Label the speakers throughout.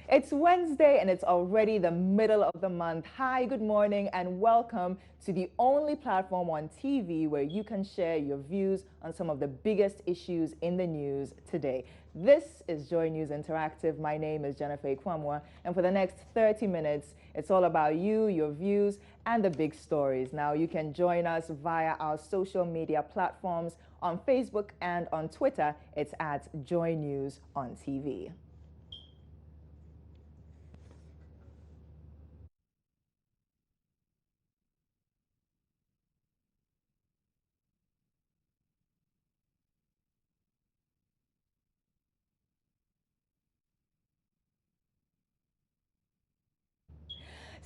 Speaker 1: It's Wednesday and it's already the middle of the month. Hi, good morning, and welcome to the only platform on TV where you can share your views on some of the biggest issues in the news today. This is Joy News Interactive. My name is Jennifer Kwamwa, and for the next 30 minutes, it's all about you, your views, and the big stories. Now, you can join us via our social media platforms on Facebook and on Twitter. It's at Joy News on TV.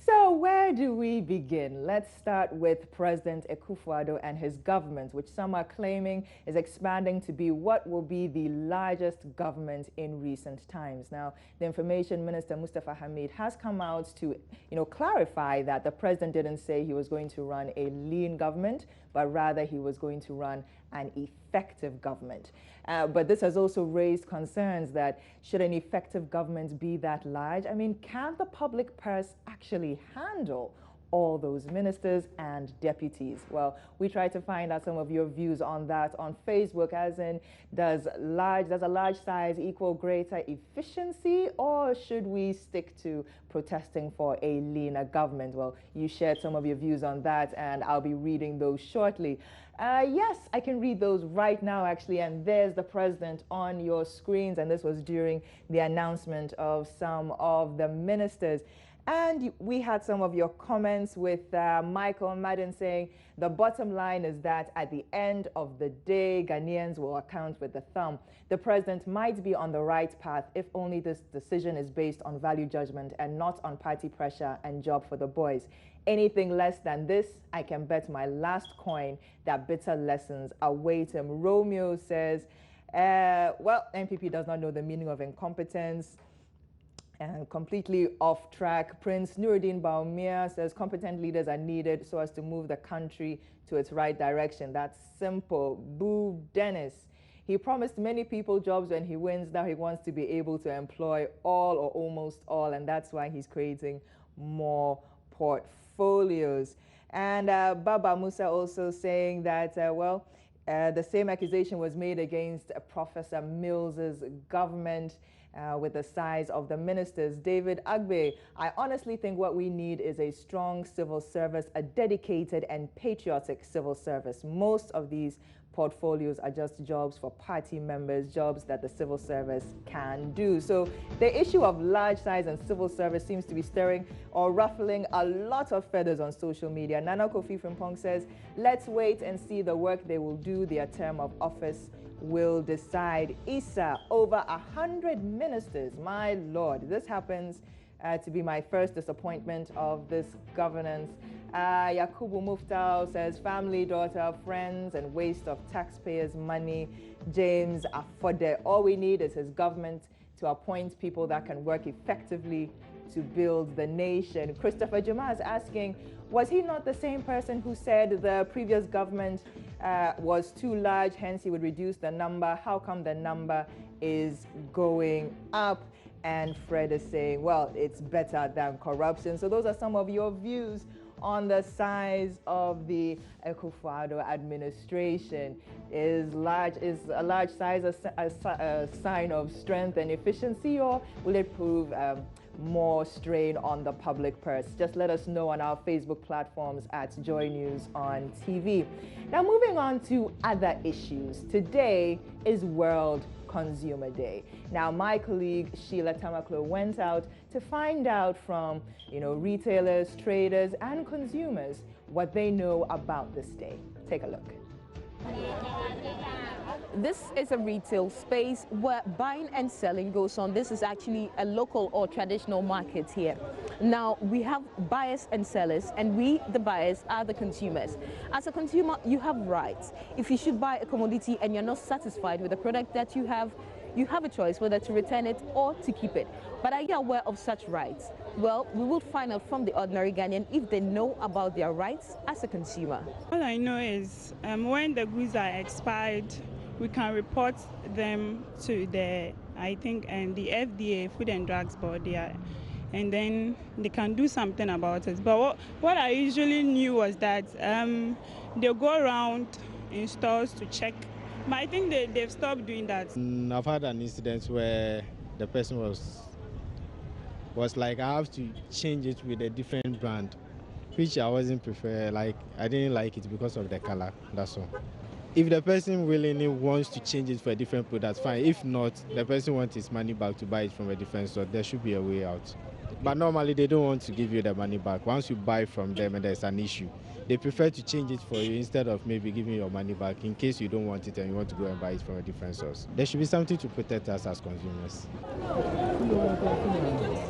Speaker 1: So where do we begin? Let's start with President Akufo-Addo and his government, which some are claiming is expanding to be what will be the largest government in recent times. Now, the Information Minister, Mustafa Hamid, has come out to, clarify that the president didn't say he was going to run a lean government, but rather he was going to run an effective government. But this has also raised concerns that should an effective government be that large? I mean, can the public purse actually handle all those ministers and deputies? Well, we try to find out some of your views on that on Facebook, as in, does a large size equal greater efficiency, or should we stick to protesting for a leaner government? Well, you shared some of your views on that, and I'll be reading those shortly. Yes, I can read those right now, actually, and there's the president on your screens, and this was during the announcement of some of the ministers. And we had some of your comments with Michael Madden saying the bottom line is that at the end of the day, Ghanaians will account with the thumb. The president might be on the right path if only this decision is based on value judgment and not on party pressure and job for the boys. Anything less than this, I can bet my last coin that bitter lessons await him. Romeo says, well, NPP does not know the meaning of incompetence. And completely off track, Prince Nuruddin Baumia says competent leaders are needed so as to move the country to its right direction. That's simple. Boo Dennis. He promised many people jobs when he wins. Now he wants to be able to employ all or almost all, and that's why he's creating more portfolios. And Baba Musa also saying that, the same accusation was made against Professor Mills's government. With the size of the ministers. David Agbe, I honestly think what we need is a strong civil service, a dedicated and patriotic civil service. Most of these portfolios are just jobs for party members, jobs that the civil service can do. So the issue of large size and civil service seems to be stirring or ruffling a lot of feathers on social media. Nana Kofi Frimpong says, let's wait and see the work they will do. Their term of office will decide. Issa, over 100 ministers. My Lord, this happens to be my first disappointment of this governance. Yakubu Muftau says family, daughter, friends, and waste of taxpayers' money. James Afode, all we need is his government to appoint people that can work effectively to build the nation. Christopher Juma is asking, was he not the same person who said the previous government was too large, hence he would reduce the number? How come the number is going up? And Fred is saying, well, it's better than corruption. So those are some of your views on the size of the Akufo-Addo administration. Is a large size a sign of strength and efficiency, or will it prove more strain on the public purse? Just let us know on our Facebook platforms at Joy News on TV. Now, moving on to other issues. Today is World Consumer Day. Now, my colleague Sheila Tamaklo went out to find out from, retailers, traders, and consumers what they know about this day. Take a look.
Speaker 2: This is a retail space where buying and selling goes on. This is actually a local or traditional market here. Now, we have buyers and sellers, and we, the buyers, are the consumers. As a consumer, you have rights. If you should buy a commodity and you're not satisfied with the product that you have, you have a choice whether to return it or to keep it. But are you aware of such rights? Well, we will find out from the ordinary Ghanaian if they know about their rights as a consumer.
Speaker 3: All I know is when the goods are expired, we can report them to the, I think, and the FDA, Food and Drugs Board, and then they can do something about it. But what I usually knew was that they'll go around in stores to check. But I think they've stopped doing that.
Speaker 4: I've had an incident where the person was like, I have to change it with a different brand, which I wasn't prefer. Like, I didn't like it because of the color, that's all. If the person willingly wants to change it for a different product, fine. If not, the person wants his money back to buy it from a different store, there should be a way out. But normally they don't want to give you the money back. Once you buy from them and there's an issue, they prefer to change it for you instead of maybe giving your money back in case you don't want it and you want to go and buy it from a different source. There should be something to protect us as consumers.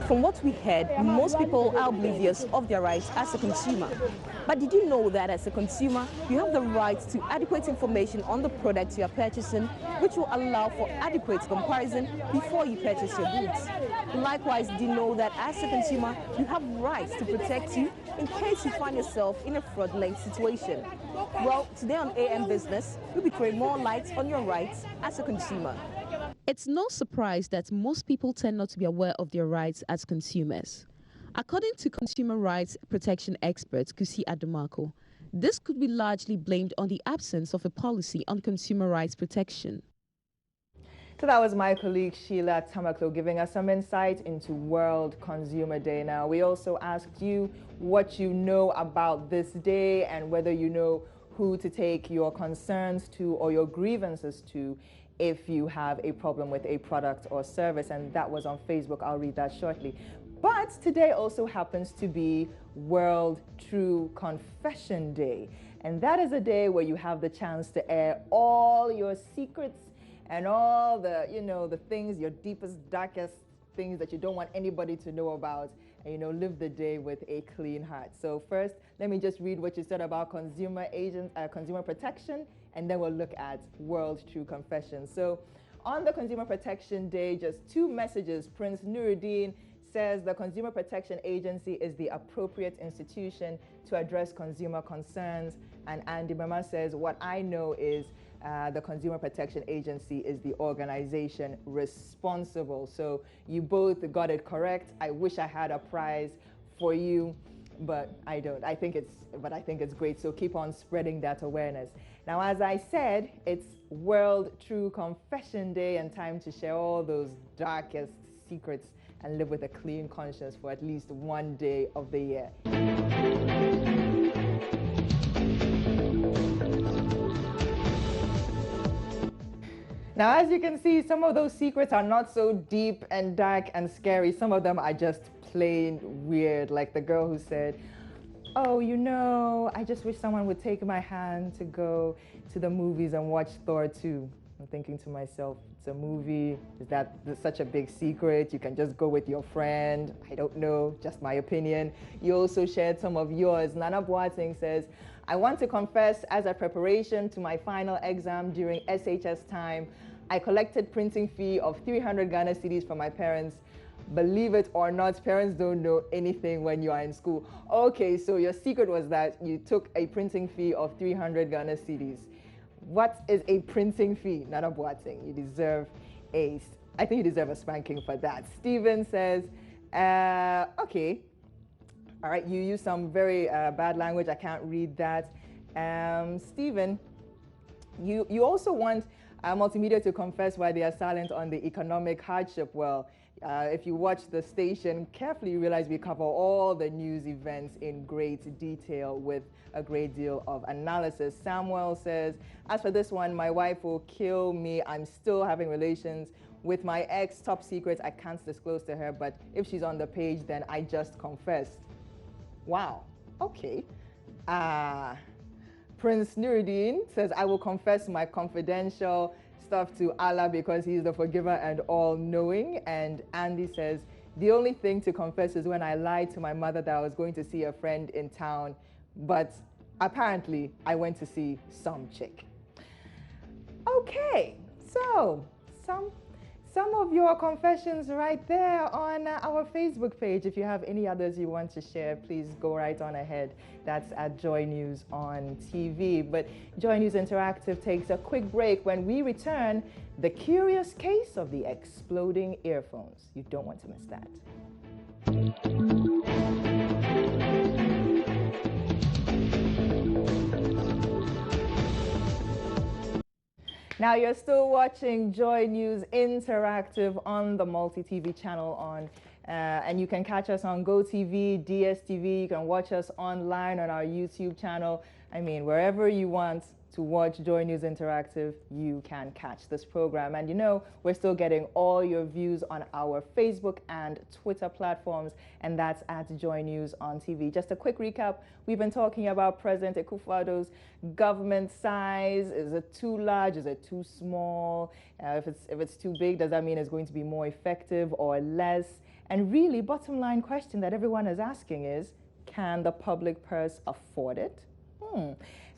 Speaker 2: From what we heard, most people are oblivious of their rights as a consumer. But did you know that as a consumer, you have the right to adequate information on the products you are purchasing, which will allow for adequate comparison before you purchase your goods? Likewise, did you know that as a consumer, you have rights to protect you in case you find yourself in a fraudulent situation? Well, today on AM Business, we'll be throwing more light on your rights as a consumer. It's no surprise that most people tend not to be aware of their rights as consumers. According to consumer rights protection expert Kusi Adomako, this could be largely blamed on the absence of a policy on consumer rights protection.
Speaker 1: So that was my colleague Sheila Tamaklo giving us some insight into World Consumer Day. Now, we also asked you what you know about this day and whether you know who to take your concerns to or your grievances to if you have a problem with a product or service, and that was on Facebook. I'll read that shortly. But today also happens to be World True Confession Day, and that is a day where you have the chance to air all your secrets and all the, the things, your deepest, darkest things that you don't want anybody to know about, and, live the day with a clean heart. So first, let me just read what you said about consumer protection, and then we'll look at World True Confession. So on the Consumer Protection Day, just two messages. Prince Nuruddin says the Consumer Protection Agency is the appropriate institution to address consumer concerns. And Andy Mama says, what I know is the Consumer Protection Agency is the organization responsible. So you both got it correct. I wish I had a prize for you, but I don't. I think it's great. So keep on spreading that awareness. Now, as I said, it's World True Confession Day and time to share all those darkest secrets and live with a clean conscience for at least one day of the year. Now, as you can see, some of those secrets are not so deep and dark and scary. Some of them are just plain weird, like the girl who said, oh, I just wish someone would take my hand to go to the movies and watch Thor 2. I'm thinking to myself, it's a movie. Is that such a big secret? You can just go with your friend. I don't know, just my opinion. You also shared some of yours. Nana Boateng says, I want to confess, as a preparation to my final exam during SHS time, I collected printing fee of 300 Ghana cedis from my parents. Believe it or not, parents don't know anything when you are in school. Okay, so your secret was that you took a printing fee of 300 Ghana cedis. What is a printing fee? Nana Boateng, you deserve I think you deserve a spanking for that. Steven says, okay. All right, you use some very bad language. I can't read that. Stephen, you also want multimedia to confess why they are silent on the economic hardship. Well, if you watch the station carefully, you realize we cover all the news events in great detail with a great deal of analysis. Samuel says, as for this one, my wife will kill me. I'm still having relations with my ex. Top secret, I can't disclose to her, but if she's on the page, then I just confessed. Wow, okay. Prince Nuruddin says, I will confess my confidential stuff to Allah because he's the forgiver and all-knowing. And Andy says, the only thing to confess is when I lied to my mother that I was going to see a friend in town, but apparently I went to see some chick. Okay, so some some of your confessions right there on our Facebook page. If you have any others you want to share, please go right on ahead. That's at Joy News on TV. But Joy News Interactive takes a quick break. When we return, the curious case of the exploding earphones. You don't want to miss that. Now you're still watching Joy News Interactive on the multi-TV channel and you can catch us on GoTV, DSTV. You can watch us online on our YouTube channel. I mean, wherever you want to watch Joy News Interactive, you can catch this program. And you know, we're still getting all your views on our Facebook and Twitter platforms, and that's at Joy News on TV. Just a quick recap, we've been talking about President Akufo-Addo's government size. Is it too large? Is it too small? If it's too big, does that mean it's going to be more effective or less? And really, bottom line question that everyone is asking is, can the public purse afford it?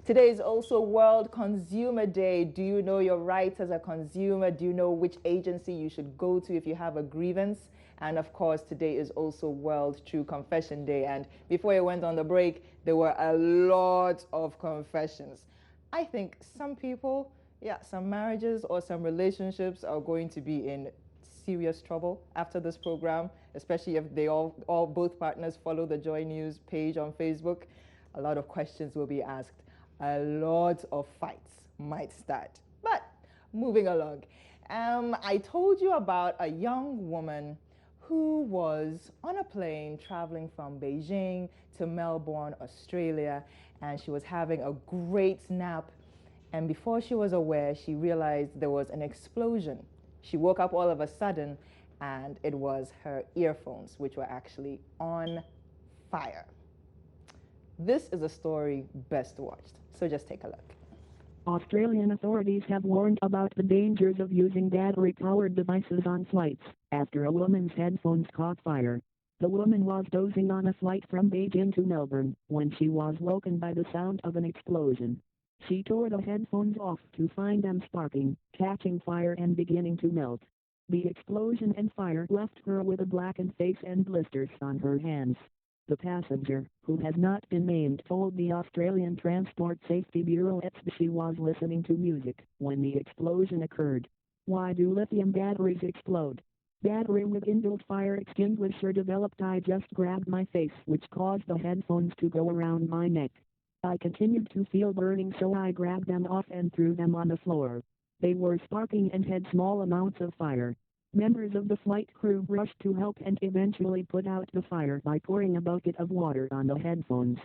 Speaker 1: Today is also World Consumer Day. Do you know your rights as a consumer? Do you know which agency you should go to if you have a grievance? And of course, today is also World True Confession Day. And before I went on the break, there were a lot of confessions. I think some people, some marriages or some relationships are going to be in serious trouble after this program, especially if they both partners follow the Joy News page on Facebook. A lot of questions will be asked. A lot of fights might start. But moving along, I told you about a young woman who was on a plane traveling from Beijing to Melbourne, Australia, and she was having a great nap. And before she was aware, she realized there was an explosion. She woke up all of a sudden, and it was her earphones, which were actually on fire. This is a story best watched, so just take a look.
Speaker 5: Australian authorities have warned about the dangers of using battery-powered devices on flights after a woman's headphones caught fire. The woman was dozing on a flight from Beijing to Melbourne when she was woken by the sound of an explosion. She tore the headphones off to find them sparking, catching fire and beginning to melt. The explosion and fire left her with a blackened face and blisters on her hands. The passenger, who has not been named, told the Australian Transport Safety Bureau that she was listening to music when the explosion occurred. Why do lithium batteries explode? Battery with inbuilt fire extinguisher developed. I just grabbed my face, which caused the headphones to go around my neck. I continued to feel burning, so I grabbed them off and threw them on the floor. They were sparking and had small amounts of fire. Members of the flight crew rushed to help and eventually put out the fire by pouring a bucket of water on the headphones.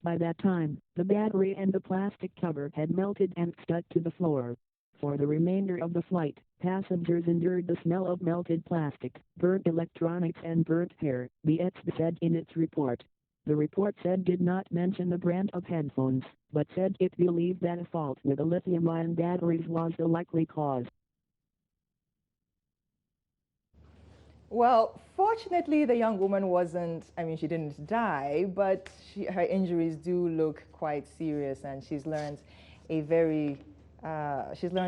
Speaker 5: By that time, the battery and the plastic cover had melted and stuck to the floor. For the remainder of the flight, passengers endured the smell of melted plastic, burnt electronics and burnt hair, the ETSB said in its report. The report did not mention the brand of headphones, but said it believed that a fault with the lithium-ion batteries was the likely cause.
Speaker 1: Well, fortunately, the young woman she didn't die, but her injuries do look quite serious, and she's learned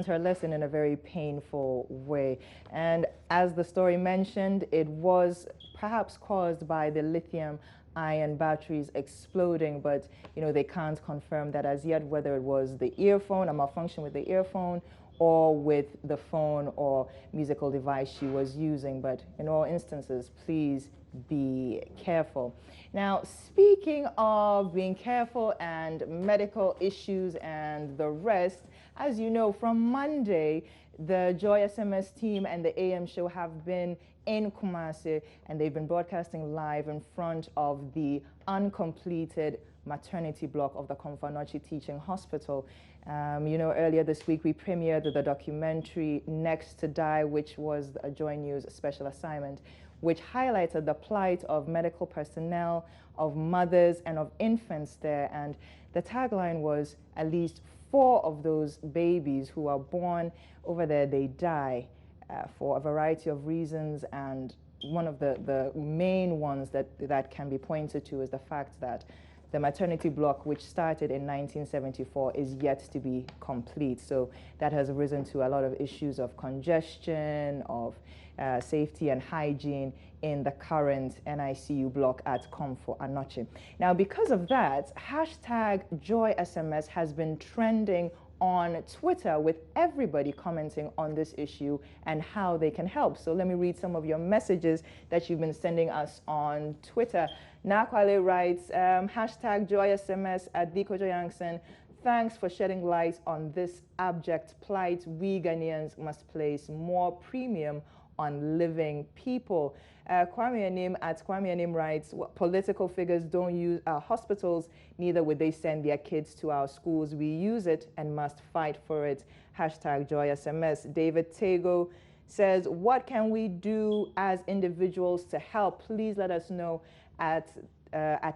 Speaker 1: her lesson in a very painful way. And as the story mentioned, it was perhaps caused by the lithium-ion batteries exploding, but they can't confirm that as yet, whether it was the earphone, a malfunction with the earphone, or with the phone or musical device she was using. But in all instances, please be careful. Now, speaking of being careful and medical issues and the rest, as you know, from Monday, the Joy SMS team and the AM show have been in Kumasi, and they've been broadcasting live in front of the uncompleted maternity block of the Komfanochi Teaching Hospital. Earlier this week we premiered the documentary Next to Die, which was a Joy News special assignment, which highlighted the plight of medical personnel, of mothers, and of infants there. And the tagline was, at least 4 of those babies who are born over there, they die for a variety of reasons. And one of the main ones that can be pointed to is the fact that the maternity block, which started in 1974, is yet to be complete. So that has risen to a lot of issues of congestion, of safety and hygiene in the current NICU block at Comfort Anoche. Now, because of that, hashtag JoySMS has been trending on Twitter, with everybody commenting on this issue and how they can help. So let me read some of your messages that you've been sending us on Twitter. Nakwale writes, hashtag JoySMS at Dikojo Yankson. Thanks for shedding light on this abject plight. We Ghanaians must place more premium on living people. Kwame Anim at Kwame Anim writes, political figures don't use our hospitals, neither would they send their kids to our schools. We use it and must fight for it. Hashtag JoySMS. David Tego says, what can we do as individuals to help? Please let us know at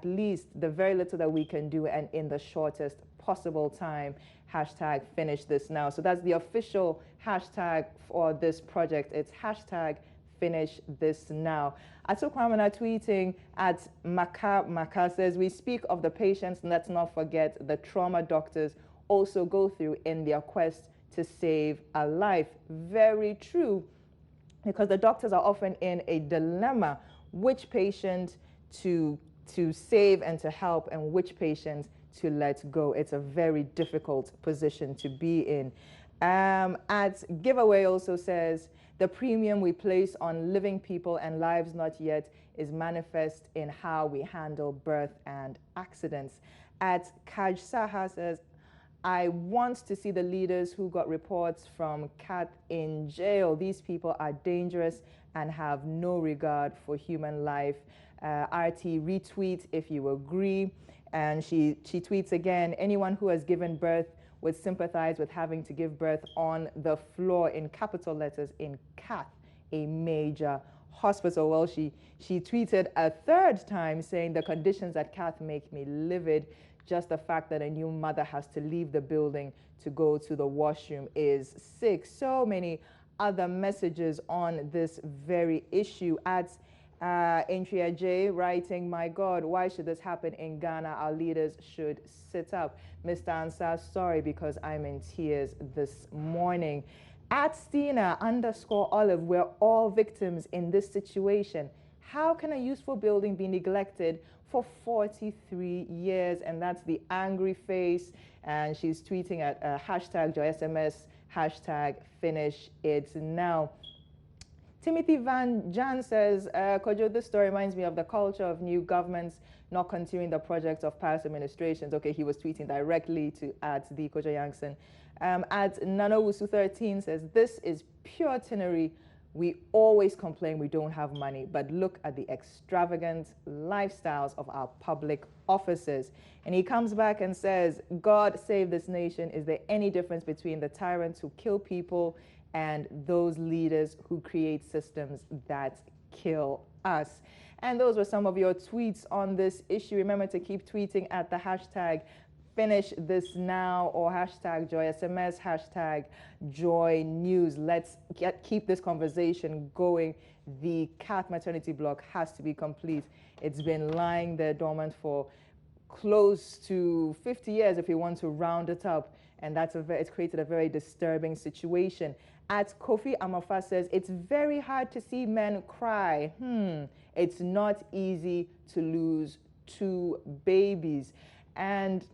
Speaker 1: least the very little that we can do and in the shortest possible time. Hashtag finish this now. So that's the official hashtag for this project. It's hashtag finish this now. Atokwamana tweeting at Maka says, we speak of the patients, let's not forget the trauma doctors also go through in their quest to save a life. Very true, because the doctors are often in a dilemma, which patient to save and to help and which patient to let go. It's a very difficult position to be in. At Giveaway also says, the premium we place on living people and lives not yet is manifest in how we handle birth and accidents. At Kaj Saha says, I want to see the leaders who got reports from CAT in jail. These people are dangerous and have no regard for human life. RT retweet if you agree. And she tweets again, anyone who has given birth would sympathize with having to give birth on the floor, in capital letters, in CAT, a major hospital. Well, she tweeted a third time saying the conditions at CAT make me livid. Just the fact that a new mother has to leave the building to go to the washroom is sick. So many other messages on this very issue. At Intria J writing, my God, why should this happen in Ghana? Our leaders should sit up. Mr. Ansar, sorry because I'm in tears this morning. At Stina _Olive, we're all victims in this situation. How can a useful building be neglected for 43 years? And that's the angry face. And she's tweeting at hashtag JoySMS, hashtag finish it now. Timothy Van Jan says, Kojo, this story reminds me of the culture of new governments not continuing the projects of past administrations. Okay, he was tweeting directly to at the Kojo Yankson. At Nanowusu13 says, this is pure tinery. We always complain we don't have money, but look at the extravagant lifestyles of our public officers. And he comes back and says, God save this nation. Is there any difference between the tyrants who kill people and those leaders who create systems that kill us? And those were some of your tweets on this issue. Remember to keep tweeting at the hashtag finish this now or hashtag JoySMS, hashtag Joy News. Let's keep this conversation going. The CAT maternity block has to be complete. It's been lying there dormant for close to 50 years if you want to round it up. And it's created a very disturbing situation. At Kofi Amafa says, it's very hard to see men cry. It's not easy to lose 2 babies. And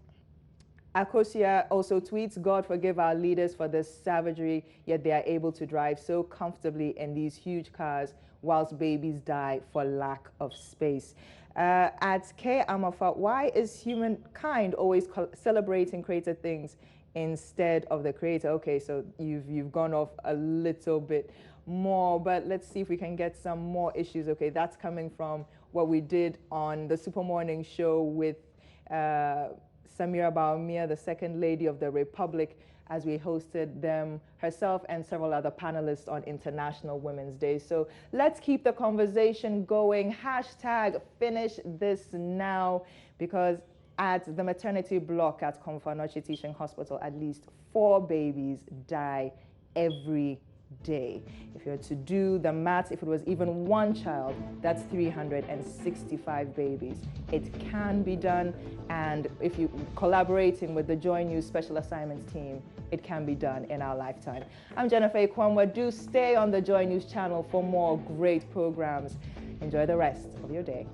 Speaker 1: Akosia also tweets, God forgive our leaders for this savagery, yet they are able to drive so comfortably in these huge cars whilst babies die for lack of space. At K Amafa, why is humankind always celebrating created things instead of the creator? Okay, so you've gone off a little bit more, but let's see if we can get some more issues. Okay, that's coming from what we did on the Super Morning Show with Samira Baumia, the Second Lady of the Republic, as we hosted them, herself and several other panelists on International Women's Day. So let's keep the conversation going. Hashtag finish this now, because at the maternity block at Comfort Anoche Teaching Hospital, at least 4 babies die every day. If you were to do the maths, if it was even one child, that's 365 babies. It can be done, and if you collaborating with the Joy News Special Assignments team, it can be done in our lifetime. I'm Jennifer Ikwamwa. Do stay on the Joy News channel for more great programs. Enjoy the rest of your day.